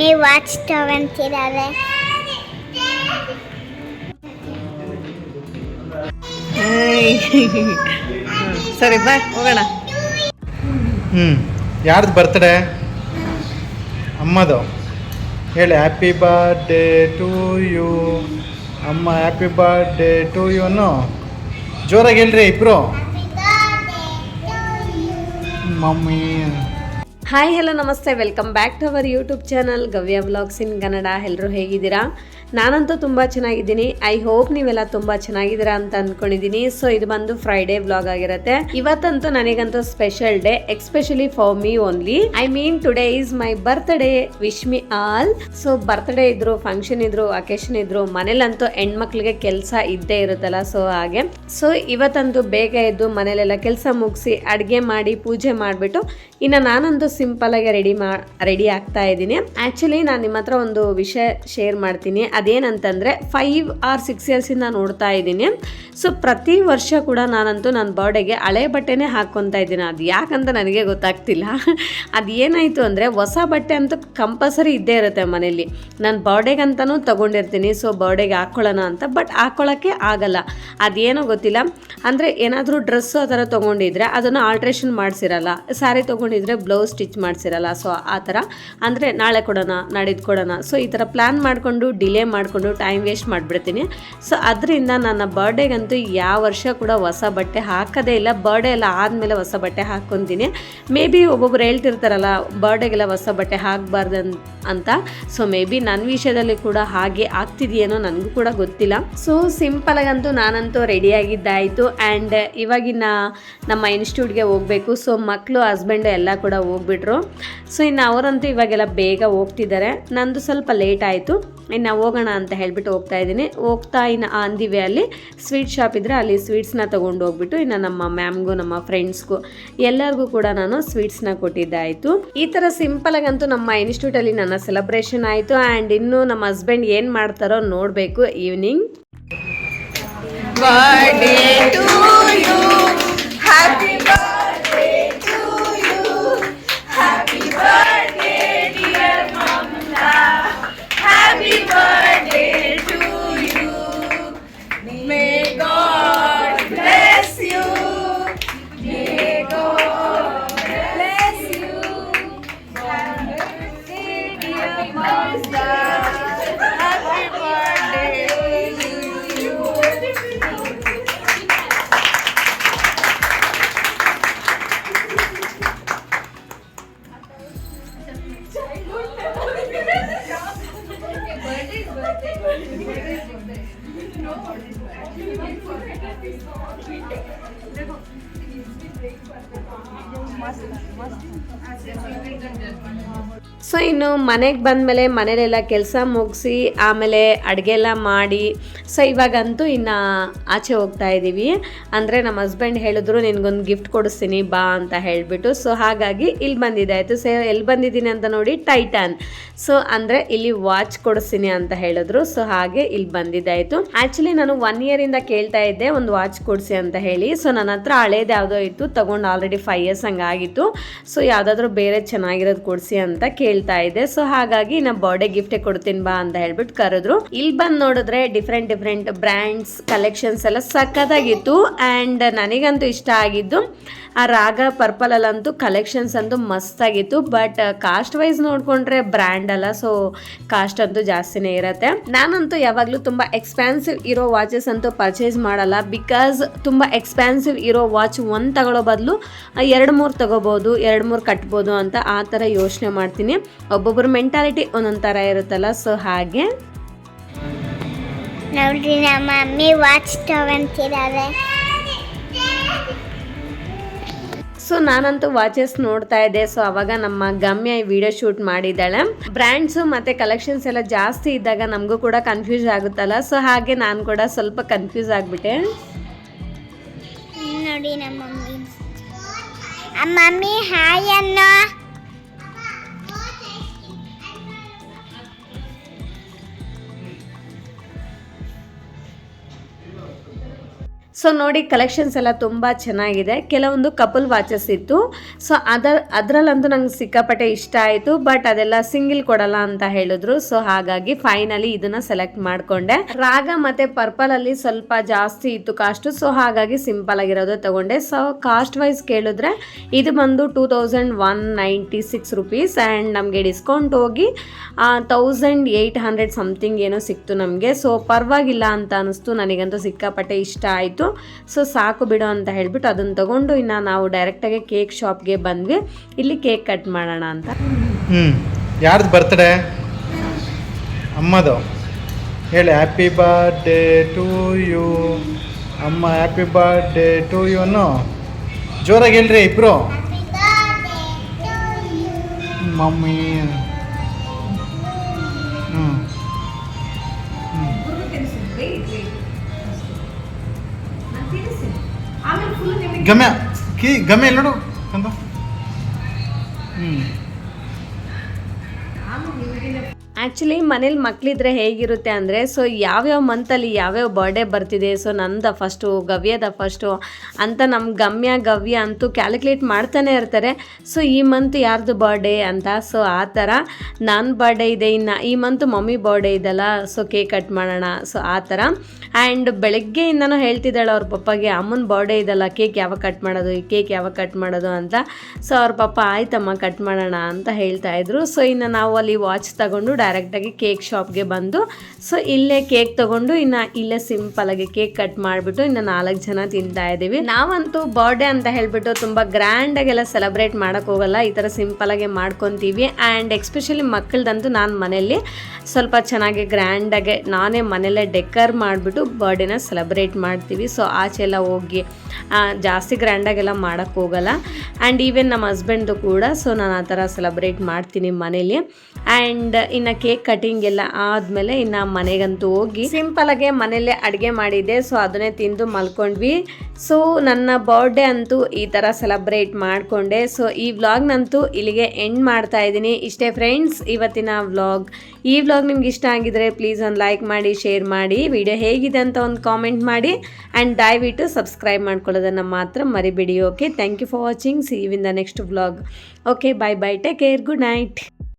Mummy watch ತಗೊಂತಿದ್ದಾರೆ. ಸರಿ ಬಾಯ್ ಹೋಗೋಣ. ಯಾರ್ದು ಬರ್ತ್ಡೇ? ಅಮ್ಮದು. ಹೇಳಿ ಹ್ಯಾಪಿ ಬರ್ಡೇ ಟು ಯು. ಅಮ್ಮ ಹ್ಯಾಪಿ ಬರ್ಡೇ ಟು ಯುನು ಜೋರಾಗಿ ಹೇಳ್ರಿ ಇಬ್ರು. ಮಮ್ಮಿ. ಹಾಯ್ ಹಲೋ ನಮಸ್ತೆ, welcome back to our YouTube channel Gavya vlogs in Kannada. ಎಲ್ಲರೂ ಹೇಗಿದ್ದೀರಾ? ನಾನಂತೂ ತುಂಬ ಚೆನ್ನಾಗಿದ್ದೀನಿ. ಐ ಹೋಪ್ ನೀವೆಲ್ಲ ತುಂಬ ಚೆನ್ನಾಗಿದ್ದೀರಾ ಅಂತ ಅಂದ್ಕೊಂಡಿದ್ದೀನಿ. ಸೊ ಇದು ಬಂದು ಫ್ರೈಡೇ ವ್ಲಾಗ್ ಆಗಿರುತ್ತೆ. ಇವತ್ತಂತೂ ನನಗಂತೂ special day, especially for me only. I mean today is my birthday. Wish me all. So birthday ಇದ್ರು, ಫಂಕ್ಷನ್ ಇದ್ರು, ಅಕೇಶನ್ ಇದ್ರು, ಮನೇಲಂತೂ ಹೆಣ್ಮಕ್ಳಿಗೆ ಕೆಲಸ ಇದ್ದೇ ಇರುತ್ತಲ್ಲ. ಸೊ ಹಾಗೆ ಸೊ ಇವತ್ತಂತೂ ಬೇಗ ಎದ್ದು ಮನೇಲೆಲ್ಲ ಕೆಲಸ ಮುಗಿಸಿ ಅಡುಗೆ ಮಾಡಿ ಪೂಜೆ ಮಾಡಿಬಿಟ್ಟು ಇನ್ನು ನಾನಂತೂ ಸಿಂಪಲ್ ಆಗಿ ರೆಡಿ ಆಗ್ತಾ ಇದ್ದೀನಿ. ಆ್ಯಕ್ಚುಲಿ ನಾನು ನಿಮ್ಮ ಹತ್ರ ಒಂದು ವಿಷಯ ಶೇರ್ ಮಾಡ್ತೀನಿ. ಅದೇನಂತಂದರೆ 5 or 6 ಇಯರ್ಸಿಂದ ನೋಡ್ತಾ ಇದ್ದೀನಿ. ಸೊ ಪ್ರತಿ ವರ್ಷ ಕೂಡ ನಾನಂತೂ ನನ್ನ ಬರ್ಡೇಗೆ ಹಳೆ ಬಟ್ಟೆನೇ ಹಾಕ್ಕೊತಾ ಇದ್ದೀನಿ. ಅದು ಯಾಕಂತ ನನಗೆ ಗೊತ್ತಾಗ್ತಿಲ್ಲ. ಅದು ಏನಾಯಿತು ಅಂದರೆ ಹೊಸ ಬಟ್ಟೆ ಅಂತೂ ಕಂಪಲ್ಸರಿ ಇದ್ದೇ ಇರುತ್ತೆ ಮನೇಲಿ. ನಾನು ಬರ್ಡೇಗಂತನೂ ತೊಗೊಂಡಿರ್ತೀನಿ. ಸೊ ಬರ್ಡೇಗೆ ಹಾಕ್ಕೊಳ್ಳೋಣ ಅಂತ, ಬಟ್ ಹಾಕ್ಕೊಳ್ಳೋಕ್ಕೆ ಆಗಲ್ಲ. ಅದೇನೋ ಗೊತ್ತಿಲ್ಲ. ಅಂದರೆ ಏನಾದರೂ ಡ್ರೆಸ್ಸು ಆ ಥರ ತೊಗೊಂಡಿದ್ರೆ ಅದನ್ನು ಆಲ್ಟ್ರೇಷನ್ ಮಾಡಿಸಿರಲ್ಲ, ಸ್ಯಾರಿ ತೊಗೊಂಡಿದ್ರೆ ಬ್ಲೌಸ್ ಸ್ಟಿಚ್ ಮಾಡಿಸಿರಲ್ಲ. ಸೊ ಆ ಥರ ಅಂದರೆ ನಾಳೆ ಕೊಡೋಣ, ನಾಡಿದ್ದು ಕೊಡೋಣ, ಸೊ ಈ ಥರ ಪ್ಲ್ಯಾನ್ ಮಾಡಿಕೊಂಡು ಡಿಲೇ ಮಾಡಿಕೊಂಡು ಟೈಮ್ ವೇಸ್ಟ್ ಮಾಡಿಬಿಡ್ತೀನಿ. ಸೊ ಅದರಿಂದ ನನ್ನ ಬರ್ಡೇಗಂತೂ ಯಾವ ವರ್ಷ ಕೂಡ ಹೊಸ ಬಟ್ಟೆ ಹಾಕೋದೇ ಇಲ್ಲ. ಬರ್ಡೇ ಎಲ್ಲ ಆದಮೇಲೆ ಹೊಸ ಬಟ್ಟೆ ಹಾಕ್ಕೊತೀನಿ. ಮೇ ಬಿ ಒಬ್ಬೊಬ್ರು ಹೇಳ್ತಿರ್ತಾರಲ್ಲ ಬರ್ಡೇಗೆಲ್ಲ ಹೊಸ ಬಟ್ಟೆ ಹಾಕಬಾರ್ದು ಅಂತ. ಸೊ ಮೇ ಬಿ ನನ್ನ ವಿಷಯದಲ್ಲಿ ಕೂಡ ಹಾಗೆ ಆಗ್ತಿದೆಯೇನೋ, ನನಗೂ ಕೂಡ ಗೊತ್ತಿಲ್ಲ. ಸೊ ಸಿಂಪಲಾಗಂತೂ ನಾನಂತೂ ರೆಡಿಯಾಗಿದ್ದಾಯಿತು. ಆ್ಯಂಡ್ ಇವಾಗಿನ ನಮ್ಮ ಇನ್ಸ್ಟಿಟ್ಯೂಟ್ಗೆ ಹೋಗಬೇಕು. ಸೊ ಮಕ್ಕಳು ಹಸ್ಬೆಂಡು ಎಲ್ಲ ಕೂಡ ಹೋಗ್ಬಿಟ್ರು. ಸೊ ಇನ್ನು ಅವರಂತೂ ಇವಾಗೆಲ್ಲ ಬೇಗ ಹೋಗ್ತಿದ್ದಾರೆ. ನಂದು ಸ್ವಲ್ಪ ಲೇಟ್ ಆಯಿತು. ಇನ್ನು ಹೋಗೋಣ ಅಂತ ಹೇಳ್ಬಿಟ್ಟು ಹೋಗ್ತಾ ಇದ್ದೀನಿ. ಹೋಗ್ತಾ ಇನ್ನು ಆನ್ ದಿ ವೇ ಅಲ್ಲಿ ಸ್ವೀಟ್ ಶಾಪ್ ಇದ್ದರೆ ಅಲ್ಲಿ ಸ್ವೀಟ್ಸ್ನ ತೊಗೊಂಡು ಹೋಗ್ಬಿಟ್ಟು ಇನ್ನು ನಮ್ಮ ಮ್ಯಾಮ್ಗೂ ನಮ್ಮ ಫ್ರೆಂಡ್ಸ್ಗೂ ಎಲ್ಲರಿಗೂ ಕೂಡ ನಾನು ಸ್ವೀಟ್ಸ್ನ ಕೊಟ್ಟಿದ್ದಾಯಿತು. ಈ ಥರ ಸಿಂಪಲಾಗಂತೂ ನಮ್ಮ ಇನ್ಸ್ಟಿಟ್ಯೂಟಲ್ಲಿ ನನ್ನ ಸೆಲೆಬ್ರೇಷನ್ ಆಯಿತು. ಆ್ಯಂಡ್ ಇನ್ನು ನಮ್ಮ ಹಸ್ಬೆಂಡ್ ಏನು ಮಾಡ್ತಾರೋ ನೋಡಬೇಕು. Evening birthday to you, happy birthday to you, happy birthday dear Mamata, happy birthday to you, may God bless you, may God bless you, dear Mamata, happy birthday to you. So ಇನ್ನು ಮನೆಗೆ ಬಂದಮೇಲೆ ಮನೇಲೆಲ್ಲ ಕೆಲಸ ಮುಗಿಸಿ ಆಮೇಲೆ ಅಡುಗೆ ಎಲ್ಲ ಮಾಡಿ ಸೊ ಇವಾಗಂತೂ ಇನ್ನು ಆಚೆ ಹೋಗ್ತಾ ಇದ್ದೀವಿ. ಅಂದರೆ ನಮ್ಮ ಹಸ್ಬೆಂಡ್ ಹೇಳಿದ್ರು ನಿನಗೊಂದು ಗಿಫ್ಟ್ ಕೊಡಿಸ್ತೀನಿ ಬಾ ಅಂತ ಹೇಳಿಬಿಟ್ಟು. ಸೊ ಹಾಗಾಗಿ ಇಲ್ಲಿ ಬಂದಿದ್ದಾಯಿತು. ಸೊ ಎಲ್ಲಿ ಬಂದಿದ್ದೀನಿ ಅಂತ ನೋಡಿ, ಟೈಟಾನ್. ಸೊ ಅಂದರೆ ಇಲ್ಲಿ ವಾಚ್ ಕೊಡಿಸ್ತೀನಿ ಅಂತ ಹೇಳಿದ್ರು. ಸೊ ಹಾಗೆ ಇಲ್ಲಿ ಬಂದಿದ್ದಾಯಿತು. ಆ್ಯಕ್ಚುಲಿ ನಾನು 1 ಇಯರಿಂದ ಕೇಳ್ತಾ ಇದ್ದೆ ಒಂದು ವಾಚ್ ಕೊಡಿಸಿ ಅಂತ ಹೇಳಿ. ಸೊ ನನ್ನ ಹತ್ರ ಹಳೇದು ಯಾವುದೋ ಇತ್ತು, ತೊಗೊಂಡು ಆಲ್ರೆಡಿ 5 ಇಯರ್ಸ್ ಹಂಗಾಗಿತ್ತು. ಸೊ ಯಾವುದಾದ್ರೂ ಬೇರೆ ಚೆನ್ನಾಗಿರೋದು ಕೊಡಿಸಿ ಅಂತ ಕೇಳ್ತಾ ಇದ್ದೆ. ಸೊ ಹಾಗಾಗಿ ನಾ ಬರ್ಡೇ ಗಿಫ್ಟೇ ಕೊಡ್ತೀನಿ ಬಾ ಅಂತ ಹೇಳ್ಬಿಟ್ಟು ಕರೆದ್ರು. ಇಲ್ಲಿ ಬಂದು ನೋಡಿದ್ರೆ ಡಿಫ್ರೆಂಟ್ ಬ್ರ್ಯಾಂಡ್ಸ್ ಕಲೆಕ್ಷನ್ಸ್ ಎಲ್ಲ ಸಖತ್ತಾಗಿತ್ತು. ಆ್ಯಂಡ್ ನನಗಂತೂ ಇಷ್ಟ ಆಗಿದ್ದು ಆ ರಾಗ ಪರ್ಪಲ್ ಅಲ್ಲಂತೂ ಕಲೆಕ್ಷನ್ಸ್ ಅಂತೂ ಮಸ್ತಾಗಿತ್ತು. ಬಟ್ ಕಾಸ್ಟ್ ವೈಸ್ ನೋಡಿಕೊಂಡ್ರೆ ಬ್ರ್ಯಾಂಡ್ ಅಲ್ಲ, ಸೊ ಕಾಸ್ಟ್ ಅಂತೂ ಜಾಸ್ತಿನೇ ಇರುತ್ತೆ. ನಾನಂತೂ ಯಾವಾಗಲೂ ತುಂಬ ಎಕ್ಸ್ಪೆನ್ಸಿವ್ ಇರೋ ವಾಚಸ್ ಅಂತೂ ಪರ್ಚೇಸ್ ಮಾಡಲ್ಲ. ಬಿಕಾಸ್ ತುಂಬ ಎಕ್ಸ್ಪೆನ್ಸಿವ್ ಇರೋ ವಾಚ್ ಒಂದು ತಗೊಳ್ಳೋ ಬದಲು 2-3 ತಗೋಬೋದು, 2-3 ಕಟ್ಬೋದು ಅಂತ ಆ ಥರ ಯೋಚನೆ ಮಾಡ್ತೀನಿ. ಒಬ್ಬೊಬ್ಬರ ಮೆಂಟಾಲಿಟಿ ಒಂದೊಂದು ಥರ ಇರುತ್ತಲ್ಲ. ಸೊ ಹಾಗೆ ನೋಡ್ರಿ ನಮ್ಮ ಮಮ್ಮಿ ವಾಚ್ ತಗೊಂತಿದ್ದಾರೆ. ಸೊ ನಾನಂತೂ ವಾಚಸ್ ನೋಡ್ತಾ ಇದ್ದೆ. ಸೊ ಅವಾಗ ನಮ್ಮ ಗಮ್ಯ ಈ ವಿಡಿಯೋ ಶೂಟ್ ಮಾಡಿದ್ದಾಳೆ. ಬ್ರ್ಯಾಂಡ್ಸು ಮತ್ತು ಕಲೆಕ್ಷನ್ಸ್ ಎಲ್ಲ ಜಾಸ್ತಿ ಇದ್ದಾಗ ನಮಗೂ ಕೂಡ ಕನ್ಫ್ಯೂಸ್ ಆಗುತ್ತಲ್ಲ. ಸೊ ಹಾಗೆ ನಾನು ಕೂಡ ಸ್ವಲ್ಪ ಕನ್ಫ್ಯೂಸ್ ಆಗಿಬಿಟ್ಟೆ. ನೋಡಿ ನಮ್ಮ ಮಮ್ಮಿ ಹಾಯ್ ಅನ್ನೋ. ಸೊ ನೋಡಿ ಕಲೆಕ್ಷನ್ಸ್ ಎಲ್ಲ ತುಂಬ ಚೆನ್ನಾಗಿದೆ. ಕೆಲವೊಂದು ಕಪಲ್ ವಾಚಸ್ ಇತ್ತು. ಸೊ ಅದರಲ್ಲಂತೂ ನಂಗೆ ಸಿಕ್ಕಾಪಟ್ಟೆ ಇಷ್ಟ ಆಯಿತು. ಬಟ್ ಅದೆಲ್ಲ ಸಿಂಗಿಲ್ ಕೊಡಲ್ಲ ಅಂತ ಹೇಳಿದ್ರು. ಸೊ ಹಾಗಾಗಿ ಫೈನಲಿ ಇದನ್ನ ಸೆಲೆಕ್ಟ್ ಮಾಡಿಕೊಂಡೆ. ರಾಗ ಮತ್ತು ಪರ್ಪಲಲ್ಲಿ ಸ್ವಲ್ಪ ಜಾಸ್ತಿ ಇತ್ತು ಕಾಸ್ಟು. ಸೊ ಹಾಗಾಗಿ ಸಿಂಪಲ್ ಆಗಿರೋದು ತಗೊಂಡೆ. ಸೊ ಕಾಸ್ಟ್ ವೈಸ್ ಕೇಳಿದ್ರೆ ಇದು ಬಂದು 2196 ರುಪೀಸ್ ಆ್ಯಂಡ್ ನಮಗೆ ಡಿಸ್ಕೌಂಟ್ ಹೋಗಿ 1800 ಸಮಥಿಂಗ್ ಏನೋ ಸಿಕ್ತು ನಮಗೆ. ಸೊ ಪರವಾಗಿಲ್ಲ ಅಂತ ಅನಿಸ್ತು. ನನಗಂತೂ ಸಿಕ್ಕಾಪಟ್ಟೆ ಇಷ್ಟ ಆಯಿತು. ಸೊ ಸಾಕು ಬಿಡು ಅಂತ ಹೇಳ್ಬಿಟ್ಟು ಅದನ್ನು ತಗೊಂಡು ಇನ್ನು ನಾವು ಡೈರೆಕ್ಟಾಗಿ ಕೇಕ್ ಶಾಪ್ಗೆ ಬಂದ್ವಿ. ಇಲ್ಲಿ ಕೇಕ್ ಕಟ್ ಮಾಡೋಣ ಅಂತ. ಯಾರ್ದು ಬರ್ತ್ಡೇ? ಅಮ್ಮದು. ಹೇಳಿ ಹ್ಯಾಪಿ ಬರ್ಡೇ ಟು ಯು. ಅಮ್ಮ ಹ್ಯಾಪಿ ಬರ್ಡೇ ಟು ಯು ಅನ್ನೋ ಜೋರಾಗಿ ಹೇಳ್ರಿ ಇಬ್ರು. ಮಮ್ಮಿ ಗಮ್ಯ ಗಮ್ಯ ಎಲ್ಲ ನೋಡು ತಂದು. ಆ್ಯಕ್ಚುಲಿ ಮನೇಲಿ ಮಕ್ಕಳಿದ್ರೆ ಹೇಗಿರುತ್ತೆ ಅಂದರೆ, ಸೊ ಯಾವ್ಯಾವ ಮಂತಲ್ಲಿ ಯಾವ್ಯಾವ ಬರ್ಡೇ ಬರ್ತಿದೆ, ಸೊ ನಂದ ಫಸ್ಟು ಗವ್ಯದ ಫಸ್ಟು ಅಂತ ನಮ್ಮ ಗವ್ಯ ಅಂತೂ ಕ್ಯಾಲ್ಕುಲೇಟ್ ಮಾಡ್ತಾನೆ ಇರ್ತಾರೆ. ಸೊ ಈ ಮಂತ್ ಯಾರ್ದು ಬರ್ಡೇ ಅಂತ. ಸೊ ಆ ಥರ ನನ್ನ ಬರ್ಡೇ ಇದೆ, ಇನ್ನು ಈ ಮಂತ್ ಮಮ್ಮಿ ಬರ್ಡೇ ಇದೆಲ್ಲ, ಸೊ ಕೇಕ್ ಕಟ್ ಮಾಡೋಣ. ಸೊ ಆ ಥರ ಆ್ಯಂಡ್ ಬೆಳಗ್ಗೆಯಿಂದನೂ ಹೇಳ್ತಿದ್ದಾಳೆ ಅವ್ರ ಪಪ್ಪಗೆ, ಅಮ್ಮನ ಬರ್ಡೇ ಇದೆಲ್ಲ, ಕೇಕ್ ಯಾವಾಗ ಕಟ್ ಮಾಡೋದು, ಈ ಕೇಕ್ ಯಾವಾಗ ಕಟ್ ಮಾಡೋದು ಅಂತ. ಸೊ ಅವ್ರ ಪಪ್ಪ ಆಯ್ತಮ್ಮ ಕಟ್ ಮಾಡೋಣ ಅಂತ ಹೇಳ್ತಾಯಿದ್ರು. ಸೊ ಇನ್ನು ನಾವು ಅಲ್ಲಿ ವಾಚ್ ತಗೊಂಡು ಡೈರೆಕ್ಟಾಗಿ ಕೇಕ್ ಶಾಪ್ಗೆ ಬಂದು ಸೊ ಇಲ್ಲೇ ಕೇಕ್ ತೊಗೊಂಡು ಇಲ್ಲೇ ಸಿಂಪಲಾಗಿ ಕೇಕ್ ಕಟ್ ಮಾಡಿಬಿಟ್ಟು ಇನ್ನು 4 ಜನ ತಿಂತಾ ಇದ್ದೀವಿ. ನಾವಂತೂ ಬರ್ಡೇ ಅಂತ ಹೇಳಿಬಿಟ್ಟು ತುಂಬ ಗ್ರ್ಯಾಂಡಾಗೆಲ್ಲ ಸೆಲೆಬ್ರೇಟ್ ಮಾಡೋಕ್ಕೆ ಹೋಗಲ್ಲ, ಈ ಥರ ಸಿಂಪಲಾಗೆ ಮಾಡ್ಕೊತೀವಿ. ಆ್ಯಂಡ್ ಎಕ್ಸ್ಪೆಷಲಿ ಮಕ್ಕಳದಂತೂ ನಾನು ಮನೆಯಲ್ಲಿ ಸ್ವಲ್ಪ ಚೆನ್ನಾಗಿ ಗ್ರ್ಯಾಂಡಾಗೆ ನಾನೇ ಮನೆಯಲ್ಲೇ ಡೆಕರ್ ಮಾಡಿಬಿಟ್ಟು ಬರ್ಡೇನ ಸೆಲೆಬ್ರೇಟ್ ಮಾಡ್ತೀವಿ. ಸೊ ಆಚೆ ಎಲ್ಲ ಹೋಗಿ ಜಾಸ್ತಿ ಗ್ರ್ಯಾಂಡಾಗೆಲ್ಲ ಮಾಡೋಕ್ಕೆ ಹೋಗಲ್ಲ. ಆ್ಯಂಡ್ ಈವನ್ ನಮ್ಮ ಹಸ್ಬೆಂಡ್ದು ಕೂಡ ಸೊ ನಾನು ಆ ಥರ ಸೆಲೆಬ್ರೇಟ್ ಮಾಡ್ತೀನಿ ಮನೇಲಿ. ಆ್ಯಂಡ್ ಇನ್ನು ಕೇಕ್ ಕಟಿಂಗ್ ಎಲ್ಲ ಆದಮೇಲೆ ಇನ್ನು ಮನೆಗಂತೂ ಹೋಗಿ ಸಿಂಪಲಾಗೆ ಮನೇಲೆ ಅಡುಗೆ ಮಾಡಿದ್ದೆ. ಸೊ ಅದನ್ನೇ ತಿಂದು ಮಲ್ಕೊಂಡ್ವಿ. ಸೊ ನನ್ನ ಬರ್ಡೇ ಅಂತೂ ಈ ಥರ ಸೆಲೆಬ್ರೇಟ್ ಮಾಡಿಕೊಂಡೆ. ಸೊ ಈ ವ್ಲಾಗ್ನಂತೂ ಇಲ್ಲಿಗೆ ಎಂಡ್ ಮಾಡ್ತಾ ಇದ್ದೀನಿ. ಇಷ್ಟೇ ಫ್ರೆಂಡ್ಸ್ ಇವತ್ತಿನ ವ್ಲಾಗ್. ಈ ವ್ಲಾಗ್ ನಿಮ್ಗೆ ಇಷ್ಟ ಆಗಿದ್ರೆ ಪ್ಲೀಸ್ ಒಂದು ಲೈಕ್ ಮಾಡಿ, ಶೇರ್ ಮಾಡಿ, ವಿಡಿಯೋ ಹೇಗಿದೆ ಅಂತ ಒಂದು ಕಾಮೆಂಟ್ ಮಾಡಿ ಆ್ಯಂಡ್ ದಯವಿಟ್ಟು ಸಬ್ಸ್ಕ್ರೈಬ್ ಮಾಡ್ಕೊಳ್ಳೋದನ್ನು ಮಾತ್ರ ಮರಿಬೇಡಿ. Okay, thank you for watching. See you in the next vlog. Okay, bye bye, take care, good night.